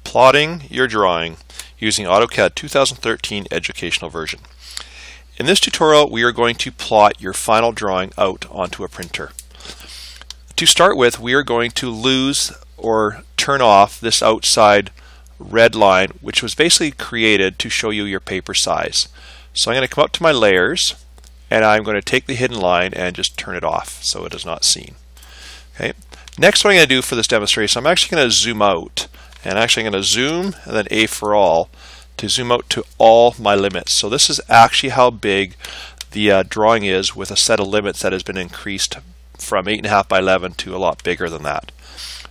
Plotting your drawing using AutoCAD 2013 educational version. In this tutorial, we are going to plot your final drawing out onto a printer. To start with, we are going to lose or turn off this outside red line, which was basically created to show you your paper size. So I'm going to come up to my layers and I'm going to take the hidden line and just turn it off so it is not seen. Okay. Next, what I'm going to do for this demonstration, I'm actually going to zoom out, and actually I'm going to zoom and then A for all to zoom out to all my limits. So this is actually how big the drawing is with a set of limits that has been increased from 8.5 by 11 to a lot bigger than that.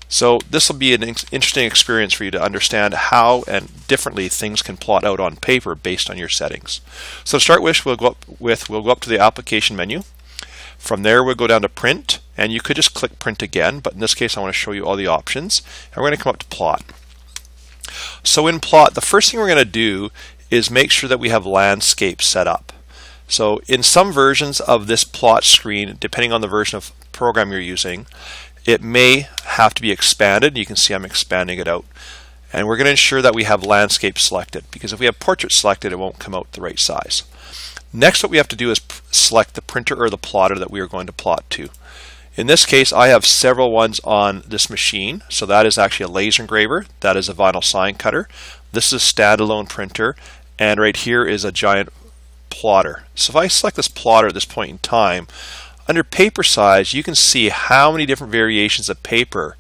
So this will be an interesting experience for you to understand how and differently things can plot out on paper based on your settings. So to start with, we'll go up to the application menu. From there we'll go down to print, and you could just click print again, but in this case I want to show you all the options, and we're going to come up to plot. So in plot, the first thing we're going to do is make sure that we have landscape set up. So in some versions of this plot screen, depending on the version of program you're using, it may have to be expanded. You can see I'm expanding it out. And we're going to ensure that we have landscape selected, because if we have portrait selected, it won't come out the right size. Next, what we have to do is select the printer or the plotter that we are going to plot to. In this case, I have several ones on this machine. So that is actually a laser engraver, that is a vinyl sign cutter, this is a standalone printer, and right here is a giant plotter. So if I select this plotter at this point in time, under paper size, you can see how many different variations of paper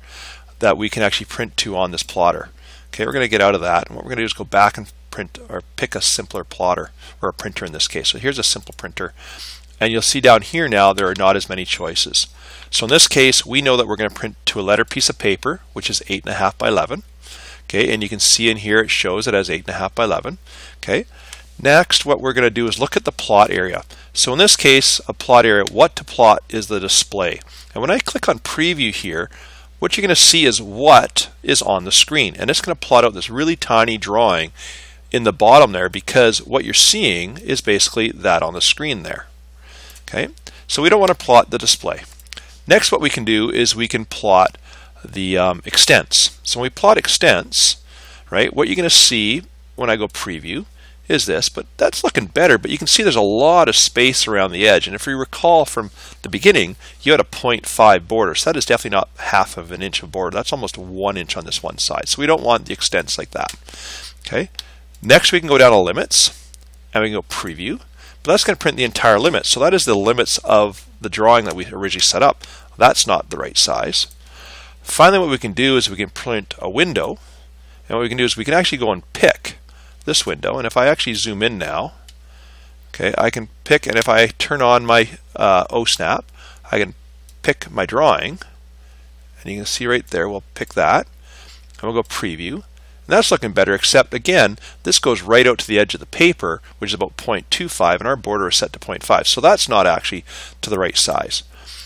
that we can actually print to on this plotter. Okay, we're going to get out of that, and what we're going to do is go back and print or pick a simpler plotter, or a printer in this case. So here's a simple printer, and you'll see down here now there are not as many choices. So in this case, we know that we're going to print to a letter piece of paper, which is 8.5 by 11. Okay, and you can see in here it shows it as 8.5 by 11. Okay. Next, what we're going to do is look at the plot area. So in this case, a plot area, what to plot is the display. And when I click on preview here, what you're going to see is what is on the screen. And it's going to plot out this really tiny drawing in the bottom there, because what you're seeing is basically that on the screen there. Okay, so we don't want to plot the display. Next, what we can do is we can plot the extents. So when we plot extents, right, what you're going to see when I go preview is this, but that's looking better, but you can see there's a lot of space around the edge, and if you recall from the beginning, you had a 0.5 border, so that is definitely not half of an inch of border. That's almost 1 inch on this one side, so we don't want the extents like that. Okay. Next, we can go down to limits, and we can go preview, but that's going to print the entire limit, so that is the limits of the drawing that we originally set up. That's not the right size. Finally, what we can do is we can print a window, and what we can do is we can actually go and pick this window, and if I actually zoom in now, okay, I can pick, and if I turn on my OSnap, I can pick my drawing, and you can see right there, we'll pick that, and we'll go preview, and that's looking better, except again, this goes right out to the edge of the paper, which is about 0.25, and our border is set to 0.5, so that's not actually to the right size.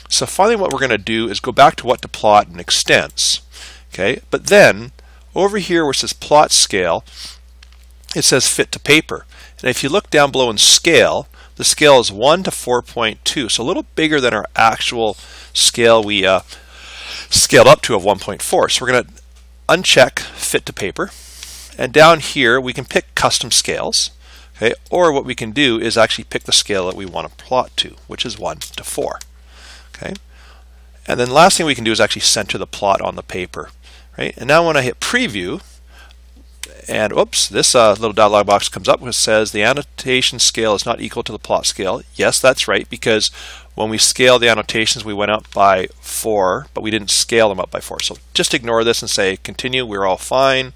So finally, what we're going to do is go back to what to plot and extents, okay, but then over here where it says plot scale, it says fit to paper, and if you look down below in scale, the scale is 1 to 4.2, so a little bigger than our actual scale we scaled up to of 1.4. So we're going to uncheck fit to paper, and down here we can pick custom scales, okay, or what we can do is actually pick the scale that we want to plot to, which is 1 to 4. Okay, and then last thing we can do is actually center the plot on the paper, right? And now when I hit preview, and oops, this little dialog box comes up which says the annotation scale is not equal to the plot scale. Yes, that's right, because when we scale the annotations we went up by 4, but we didn't scale them up by 4. So just ignore this and say continue, we're all fine.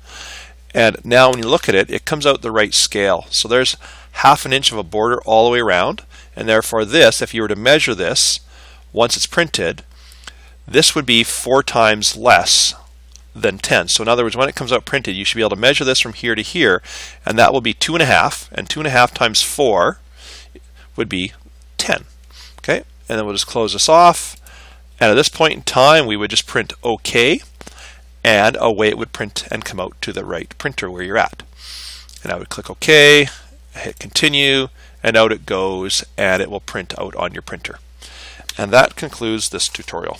And now when you look at it, it comes out the right scale. So there's 1/2 inch of a border all the way around, and therefore this, if you were to measure this once it's printed, this would be 4 times less than 10. So in other words, when it comes out printed, you should be able to measure this from here to here, and that will be 2.5, and 2.5 times 4 would be 10. Okay, and then we'll just close this off, and at this point in time we would just print OK, and away it would print and come out to the right printer where you're at. And I would click OK, hit continue, and out it goes, and it will print out on your printer. And that concludes this tutorial.